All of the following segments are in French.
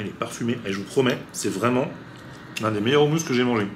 il est parfumé et je vous promets, c'est vraiment l'un des meilleurs houmous que j'ai mangé.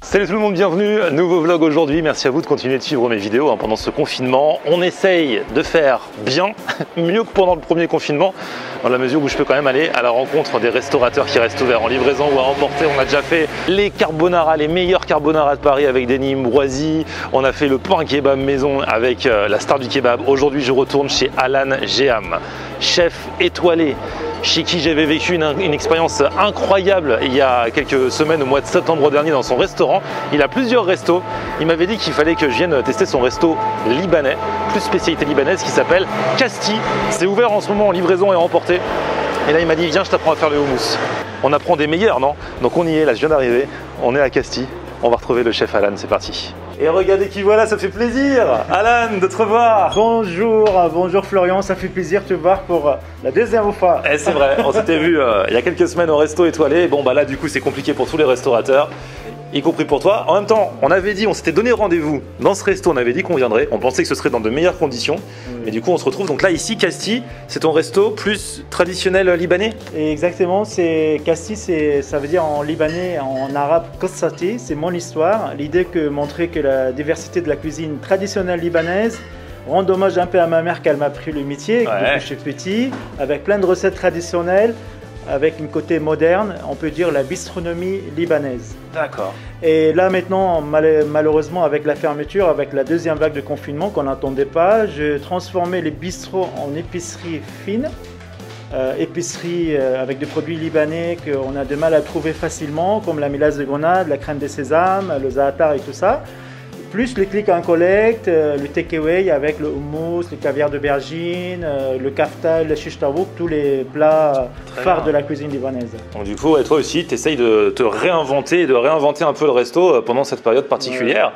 Salut tout le monde, bienvenue, nouveau vlog aujourd'hui, merci à vous de continuer de suivre mes vidéos pendant ce confinement. On essaye de faire bien, mieux que pendant le premier confinement, dans la mesure où je peux quand même aller à la rencontre des restaurateurs qui restent ouverts en livraison ou à emporter. On a déjà fait les carbonara, les meilleurs carbonara de Paris avec Denis Ambroisi, on a fait le pain kebab maison avec la star du kebab. Aujourd'hui je retourne chez Alan Géham, chef étoilé, chez qui j'avais vécu une expérience incroyable il y a quelques semaines, au mois de septembre dernier, dans son restaurant. Il a plusieurs restos. Il m'avait dit qu'il fallait que je vienne tester son resto libanais, plus spécialité libanaise, qui s'appelle Casti. C'est ouvert en ce moment en livraison et à emporter. Et là il m'a dit viens, je t'apprends à faire le houmous. On apprend des meilleurs, non? Donc on y est, là je viens d'arriver, on est à Casti. On va retrouver le chef Alan, c'est parti. Et regardez qui voilà, ça fait plaisir Alan de te revoir. Bonjour, bonjour Florian, ça fait plaisir de te voir pour la deuxième fois. Et c'est vrai, on s'était vu il y a quelques semaines au resto étoilé. Bon bah là du coup c'est compliqué pour tous les restaurateurs, y compris pour toi. En même temps, on avait dit, on s'était donné rendez-vous dans ce resto, on avait dit qu'on viendrait. On pensait que ce serait dans de meilleures conditions. Et du coup on se retrouve donc là ici, Casti, c'est ton resto plus traditionnel libanais? Et exactement, c'est Casti, ça veut dire en libanais, en arabe Qissati, c'est mon histoire. L'idée que montrer que la diversité de la cuisine traditionnelle libanaise rend hommage un peu à ma mère qu'elle m'a appris le métier depuis que je suis petit, avec plein de recettes traditionnelles, avec un côté moderne, on peut dire la bistronomie libanaise. D'accord. Et là maintenant, malheureusement avec la fermeture, avec la deuxième vague de confinement qu'on n'attendait pas, j'ai transformé les bistrots en épicerie fine, épicerie avec des produits libanais qu'on a de mal à trouver facilement, comme la mélasse de grenade, la crème de sésame, le za'atar et tout ça. Plus les click and collect, le takeaway avec le hummus, le caviar d'aubergine, le kafta, le shish taouk, tous les plats phares de la cuisine libanaise. Donc du coup, toi aussi, tu essayes de te réinventer et de réinventer un peu le resto pendant cette période particulière.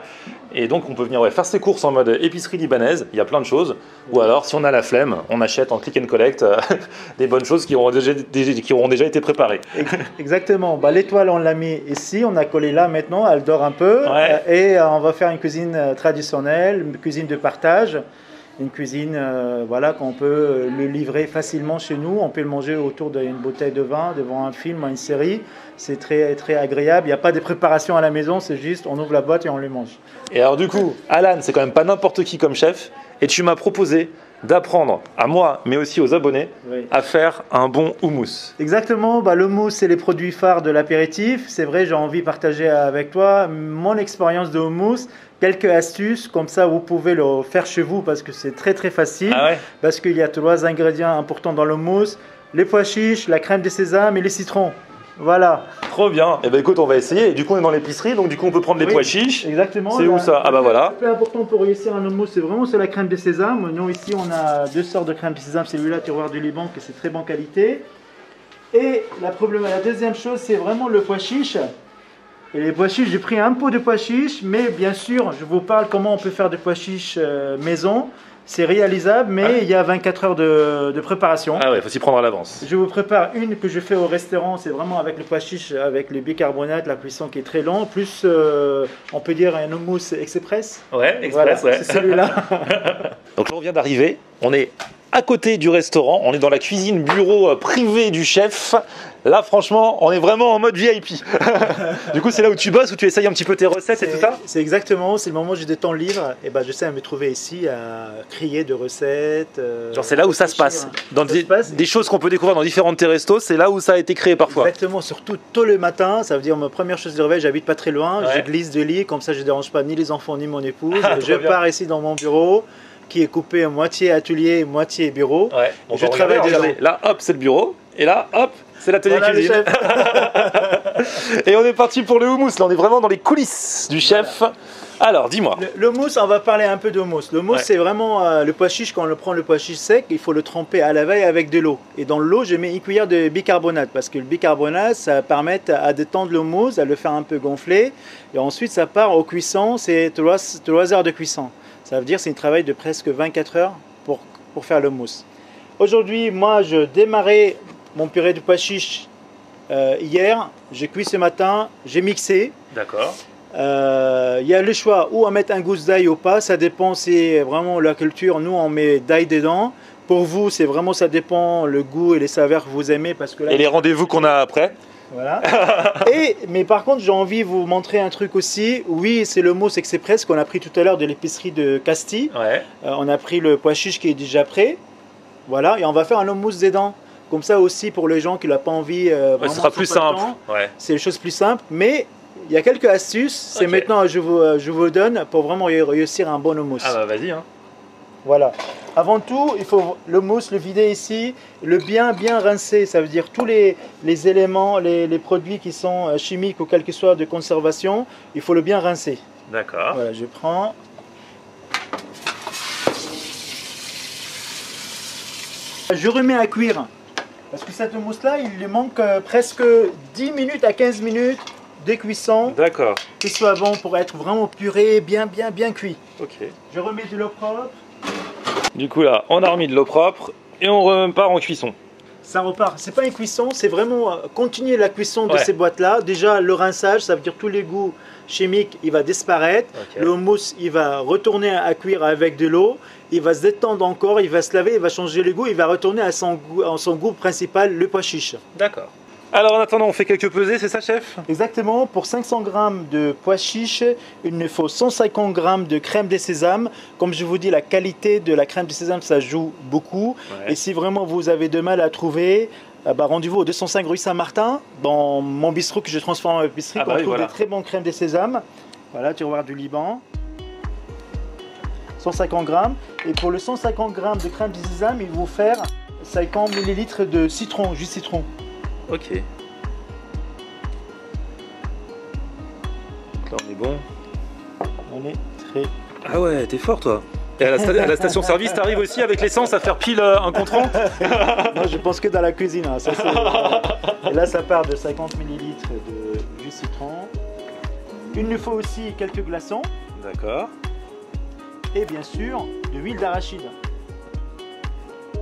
Et donc on peut venir faire ses courses en mode épicerie libanaise, il y a plein de choses. Ou alors si on a la flemme, on achète en click and collect des bonnes choses qui auront déjà été préparées. Exactement, bah, l'étoile on l'a mis ici, on a collé là maintenant, elle dort un peu. Et on va faire une cuisine traditionnelle, une cuisine de partage. Une cuisine voilà, qu'on peut le livrer facilement chez nous. On peut le manger autour d'une bouteille de vin, devant un film, une série. C'est très, très agréable. Il n'y a pas de préparation à la maison, c'est juste on ouvre la boîte et on le mange. Et alors du coup, Alan, c'est quand même pas n'importe qui comme chef. Et tu m'as proposé d'apprendre à moi, mais aussi aux abonnés, à faire un bon houmous. Exactement, bah, le houmous, c'est les produits phares de l'apéritif. C'est vrai, j'ai envie de partager avec toi mon expérience de houmous. Quelques astuces, comme ça vous pouvez le faire chez vous parce que c'est très très facile. Parce qu'il y a 3 ingrédients importants dans le houmous, les pois chiches, la crème de sésame et les citrons. Voilà. Trop bien. Et ben écoute, on va essayer. Et du coup, on est dans l'épicerie, donc du coup, on peut prendre les pois chiches. Exactement. C'est où ça? Ah bah voilà. Le plus important pour réussir un houmous, c'est vraiment la crème de sésame. Nous ici, on a 2 sortes de crème de sésame. Celui-là, terroir du Liban, que c'est très bonne qualité. Et la deuxième chose, c'est vraiment le pois chiche. Et les pois chiches, j'ai pris un pot de pois chiches, mais bien sûr, je vous parle comment on peut faire des pois chiches maison. C'est réalisable, mais il y a 24 heures de préparation. Ah ouais, il faut s'y prendre à l'avance. Je vous prépare une que je fais au restaurant, c'est vraiment avec le pois chiche, avec le bicarbonate, la cuisson qui est très longue, plus on peut dire un houmous express. Ouais, express, voilà, ouais. c'est celui-là. Donc là, on vient d'arriver, on est à côté du restaurant, on est dans la cuisine bureau privée du chef. Là, franchement, on est vraiment en mode VIP. Du coup, c'est là où tu bosses, où tu essayes un petit peu tes recettes et tout ça? C'est exactement, c'est le moment où j'ai des temps libres. Et ben, je sais à me trouver ici à crier de recettes. Genre, c'est là où ça se passe. Dans des choses qu'on peut découvrir dans différentes tes restos, c'est là où ça a été créé parfois. Exactement, surtout tôt le matin. Ça veut dire ma première chose de réveil, j'habite pas très loin. Je glisse de lit, comme ça je ne dérange pas ni les enfants ni mon épouse. Je pars ici dans mon bureau, qui est coupé à moitié atelier, moitié bureau. Bon, je travaille déjà. Là, hop, c'est le bureau. Et là, hop, c'est l'atelier cuisine. Et on est parti pour le houmous. Là, on est vraiment dans les coulisses du chef. Alors, dis-moi. Le houmous, on va parler un peu de houmous. Le houmous, c'est vraiment le pois chiche. Quand on prend le pois chiche sec, il faut le tremper à la veille avec de l'eau. Et dans l'eau, je mets une cuillère de bicarbonate parce que le bicarbonate, ça permet à détendre le houmous, à le faire un peu gonfler. Et ensuite, ça part aux cuissons. C'est 3 heures de cuisson. Ça veut dire que c'est un travail de presque 24 heures pour faire le houmous. Aujourd'hui, moi, je démarrais mon purée de pois chiche hier. J'ai cuit ce matin, j'ai mixé. D'accord. Il y a le choix ou à mettre un gousse d'ail ou pas, ça dépend, c'est vraiment la culture. Nous on met d'ail dedans. Pour vous, c'est vraiment, ça dépend le goût et les saveurs que vous aimez. Parce que là, et les rendez-vous qu'on a après. Voilà. Mais par contre, j'ai envie de vous montrer un truc aussi. Oui, c'est le mousse express qu'on a pris tout à l'heure de l'épicerie de Castille. Ouais. On a pris le pois chiche qui est déjà prêt. Voilà, et on va faire un houmous des dents. Comme ça aussi, pour les gens qui n'ont pas envie. Ce sera plus simple. Ouais. C'est les choses plus simples. Mais il y a quelques astuces. C'est maintenant je vous donne pour vraiment réussir un bon houmous. Ah bah vas-y. Hein. Voilà. Avant tout, il faut le mousse, le vider ici, le bien rincer. Ça veut dire tous les éléments, les produits qui sont chimiques ou quel que soit de conservation, il faut le bien rincer. D'accord. Voilà, je prends. Je remets à cuire. Parce que cette mousse-là, il lui manque presque 10 minutes à 15 minutes de cuisson. D'accord. Qui soit bon pour être vraiment puré, bien cuit. Ok. Je remets de l'eau propre. Du coup là, on a remis de l'eau propre et on repart en cuisson. Ça repart. C'est pas une cuisson, c'est vraiment continuer la cuisson de ces boîtes-là. Déjà le rinçage, ça veut dire tous les goûts chimiques, il va disparaître. Okay. Le houmous, il va retourner à cuire avec de l'eau. Il va se détendre encore, il va se laver, il va changer le goût, il va retourner à son goût principal, le pois chiche. D'accord. Alors en attendant, on fait quelques pesées, c'est ça, chef? Exactement. Pour 500 g de pois chiche, il nous faut 150 g de crème de sésame. Comme je vous dis, la qualité de la crème de sésame, ça joue beaucoup. Ouais. Et si vraiment vous avez de mal à trouver, rendez-vous au 205 rue Saint-Martin, dans mon bistrot que je transforme en épicerie. On trouve des très bonnes crèmes de sésame. Voilà, tiroir du Liban. 150 g. Et pour le 150 g de crème de sésame, il vous faire 50 ml de citron, jus de citron. Ok. Donc là on est bon. On est très... Ah ouais, t'es fort toi. Et à la station-service, t'arrives aussi avec l'essence à faire pile un compte-rang? Non, je pense que dans la cuisine. Hein, ça, et là, ça part de 50 ml de jus de citron. Il nous faut aussi quelques glaçons. D'accord. Et bien sûr, de l'huile d'arachide.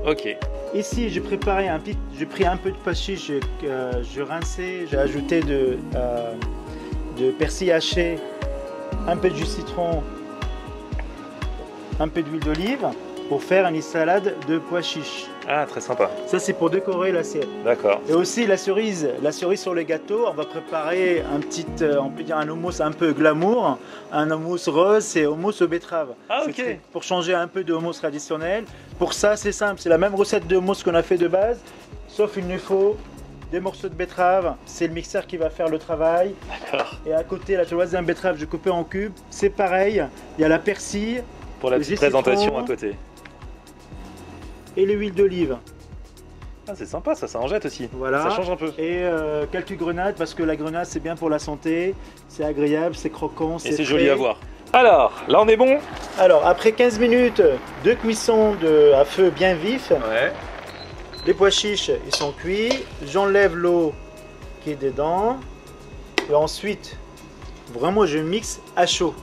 Ok. Ici, j'ai préparé j'ai pris un peu de pois chiche, je rincé, j'ai ajouté de persil haché, un peu de jus de citron, un peu d'huile d'olive pour faire une salade de pois chiche. Ah, très sympa. Ça, c'est pour décorer l'assiette. D'accord. Et aussi la cerise sur le gâteau. On va préparer on peut dire un houmous un peu glamour, un houmous rose, c'est houmous aux betteraves. Ah, ok. Pour changer un peu de houmous traditionnel. Pour ça, c'est simple, c'est la même recette de houmous qu'on a fait de base, sauf il nous faut des morceaux de betterave. C'est le mixeur qui va faire le travail. D'accord. Et à côté, la troisième betterave, je coupais en cubes. C'est pareil. Il y a la persil. Pour la petite présentation à côté. Et l'huile d'olive. Ah, c'est sympa, ça en jette aussi. Voilà. Ça change un peu. Et quelques grenades, parce que la grenade c'est bien pour la santé, c'est agréable, c'est croquant, c'est joli à voir. Alors, là on est bon. Alors, après 15 minutes de cuisson à feu bien vif, les pois chiches ils sont cuits. J'enlève l'eau qui est dedans. Et ensuite, vraiment je mixe à chaud.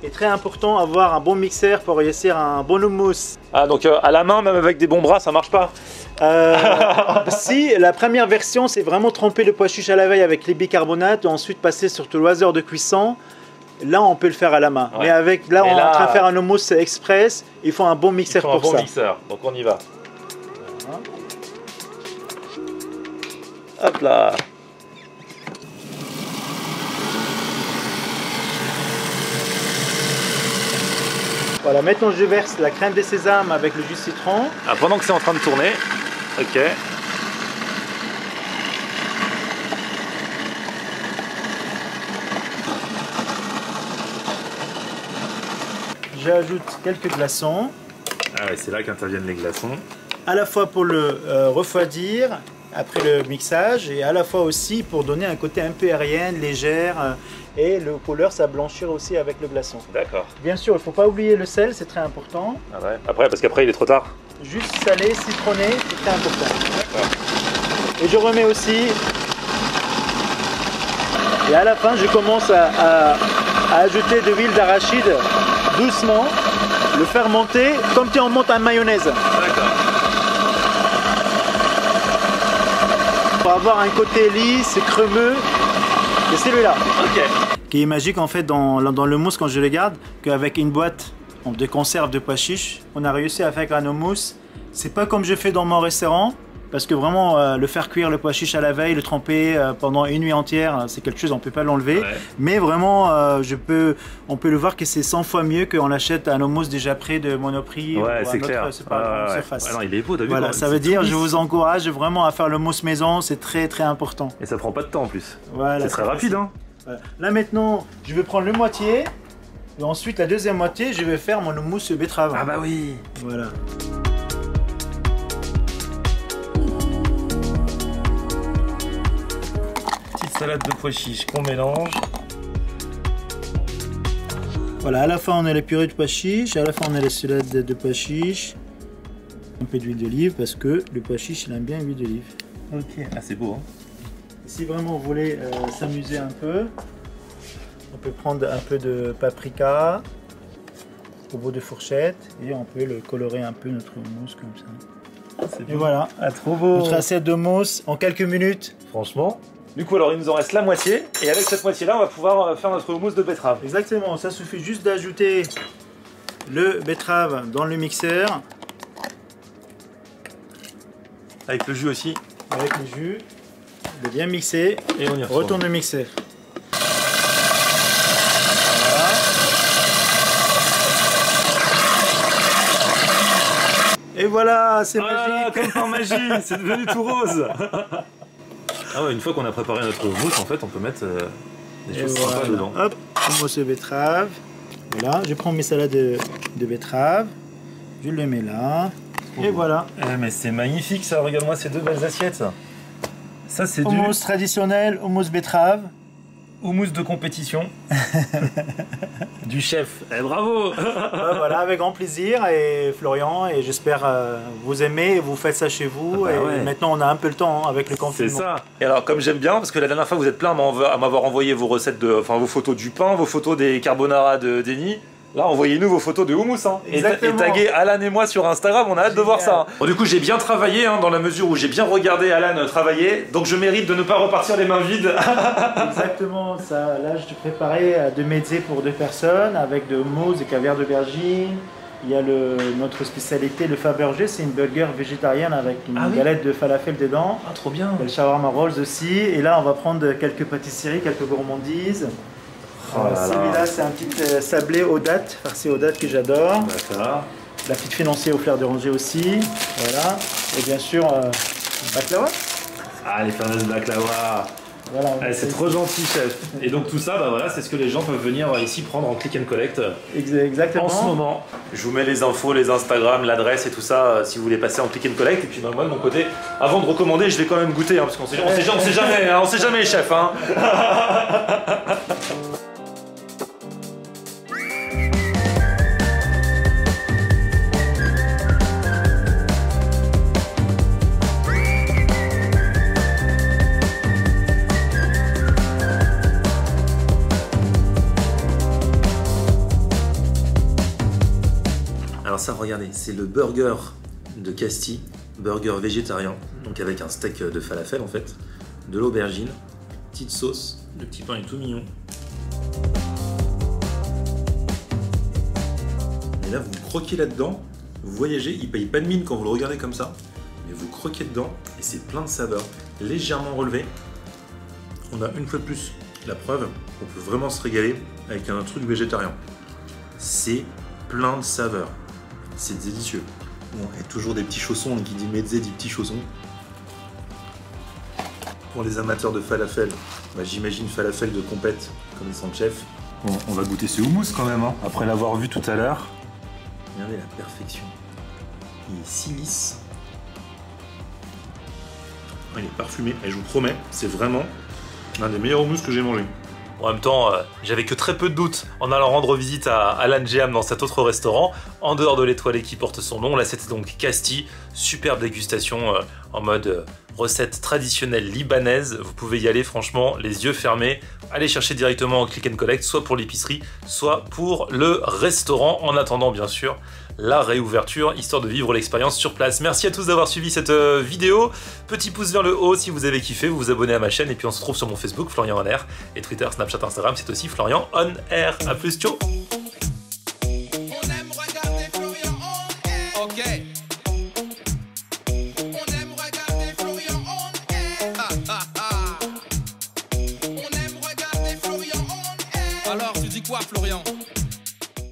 Et très important, avoir un bon mixeur pour réussir un bon houmous. Ah, donc à la main, même avec des bons bras, ça marche pas? Si, la première version, c'est vraiment tremper le pois chiche à la veille avec les bicarbonates, et ensuite passer sur tout l'oiseur de cuisson. Là, on peut le faire à la main. Ouais. Mais on est en train de faire un houmous express, il faut un bon mixeur pour ça. Un bon mixeur, donc on y va. Hop là. Voilà, maintenant je verse la crème de sésame avec le jus de citron. Ah, pendant que c'est en train de tourner, ok. J'ajoute quelques glaçons. Ah ouais, c'est là qu'interviennent les glaçons. À la fois pour le refroidir après le mixage et à la fois aussi pour donner un côté un peu aérien, légère. Et le couleur, ça blanchir aussi avec le glaçon. D'accord. Bien sûr, il ne faut pas oublier le sel, c'est très important. Ah ouais. Après, parce qu'après, il est trop tard. Juste salé, citronné, c'est très important. D'accord. Et je remets aussi. Et à la fin, je commence à ajouter de l'huile d'arachide doucement, le faire monter comme si on monte un mayonnaise. D'accord. Pour avoir un côté lisse, crémeux. Et celui-là. Ok. qui est magique en fait dans le mousse quand je le garde, qu'avec une boîte de conserve de pois chiches, on a réussi à faire un houmous. C'est pas comme je fais dans mon restaurant, parce que vraiment le faire cuire le pois chiche à la veille, le tremper pendant une nuit entière, c'est quelque chose, on peut pas l'enlever. Ouais. Mais vraiment, on peut le voir que c'est 100 fois mieux qu'on achète un houmous déjà prêt de Monoprix. Ouais, c'est clair. Surface. Ouais, non, il est beau, t'as vu. Voilà, ça veut dire, je vous encourage vraiment à faire le mousse maison, c'est très très important. Et ça prend pas de temps en plus. Voilà, c'est très rapide, hein. Voilà. Là maintenant, je vais prendre le moitié, et ensuite la deuxième moitié, je vais faire mon houmous betterave. Ah bah oui. Voilà. Salade de pois chiches qu'on mélange. Voilà, à la fin on a la purée de pois chiches, à la fin on a la salade de pois chiches. Un peu d'huile d'olive parce que le pois chiche il aime bien l'huile d'olive. Ok, ah c'est beau hein. Si vraiment vous voulez s'amuser un peu, on peut prendre un peu de paprika au bout de fourchette et on peut le colorer un peu notre mousse comme ça. Et voilà, trop beau. Notre assiette de mousse en quelques minutes. Franchement. Du coup, alors il nous en reste la moitié, et avec cette moitié-là, on va pouvoir faire notre houmous de betterave. Exactement, ça suffit juste d'ajouter le betterave dans le mixeur. Avec le jus aussi. Avec le jus, de bien mixer, et on y retourne le mixeur. Voilà. Et voilà, c'est magique. Comme par magie, c'est devenu tout rose. Ah ouais, une fois qu'on a préparé notre mousse, en fait, on peut mettre des choses sympas dedans. Hop, mousse de betterave. Voilà, je prends mes salades de betterave, je le mets là, et voilà. Mais c'est magnifique ça, regarde-moi ces deux belles assiettes. Ça c'est du houmous traditionnel, houmous betterave. Houmous de compétition. Du chef. Bravo. Voilà, avec grand plaisir, et Florian, et j'espère vous aimez, et vous faites ça chez vous. Et maintenant on a un peu le temps avec le confinement. C'est ça. Et alors comme j'aime bien, parce que la dernière fois vous êtes plein à m'avoir envoyé vos recettes, vos photos du pain, vos photos des carbonara de Denis. Là, envoyez-nous vos photos de houmous hein. Et taguez Alan et moi sur Instagram, on a hâte de voir ça. Bon, du coup, j'ai bien travaillé dans la mesure où j'ai bien regardé Alan travailler, donc je mérite de ne pas repartir les mains vides. Exactement, ça. Là, je te préparais de mezzé pour 2 personnes avec de mousse et caviar d'aubergine. Il y a notre spécialité, le Fabergé, c'est une burger végétarienne avec une galette de falafel dedans. Ah, trop bien. Le shawarma rolls aussi. Et là, on va prendre quelques pâtisseries, quelques gourmandises. Oh celui-là, c'est un petit sablé aux dattes, farci aux dattes que j'adore. D'accord. La petite financière aux fleurs d'oranger aussi. Voilà. Et bien sûr, baklawa. Ah, les fameuses baklawa. Voilà, c'est trop gentil, chef. Et donc tout ça, voilà, c'est ce que les gens peuvent venir ici prendre en click and collect. Exactement. En ce moment, je vous mets les infos, les Instagram, l'adresse et tout ça si vous voulez passer en click and collect. Et puis moi de mon côté, avant de recommander, je vais quand même goûter parce qu'on sait jamais, on sait jamais, chef. Hein. Alors ça, regardez, c'est le burger de Casti, burger végétarien, donc avec un steak de falafel en fait, de l'aubergine, petite sauce, le petit pain est tout mignon. Et là, vous croquez là-dedans, vous voyagez, il paye pas de mine quand vous le regardez comme ça, mais vous croquez dedans et c'est plein de saveurs, légèrement relevées. On a une fois de plus la preuve qu'on peut vraiment se régaler avec un truc végétarien. C'est plein de saveurs. C'est délicieux. Bon, et toujours des petits chaussons, qui dit mezzé dit petits chaussons. Pour les amateurs de falafel, j'imagine falafel de compète, connaissant le chef. Bon, on va goûter ce houmous quand même, après l'avoir vu tout à l'heure. Regardez la perfection. Il est si lisse. Il est parfumé, et je vous promets, c'est vraiment l'un des meilleurs houmous que j'ai mangé. En même temps, j'avais que très peu de doutes en allant rendre visite à Alan Jam dans cet autre restaurant, en dehors de l'étoilé qui porte son nom. Là, c'était donc Casti, superbe dégustation en mode recette traditionnelle libanaise. Vous pouvez y aller franchement les yeux fermés. Allez chercher directement en click and collect, soit pour l'épicerie, soit pour le restaurant. En attendant bien sûr la réouverture, histoire de vivre l'expérience sur place. Merci à tous d'avoir suivi cette vidéo. Petit pouce vers le haut si vous avez kiffé, vous vous abonnez à ma chaîne et puis on se retrouve sur mon Facebook, Florian On Air, et Twitter, Snapchat, Instagram, c'est aussi Florian On Air. A plus, ciao. Alors tu dis quoi Florian?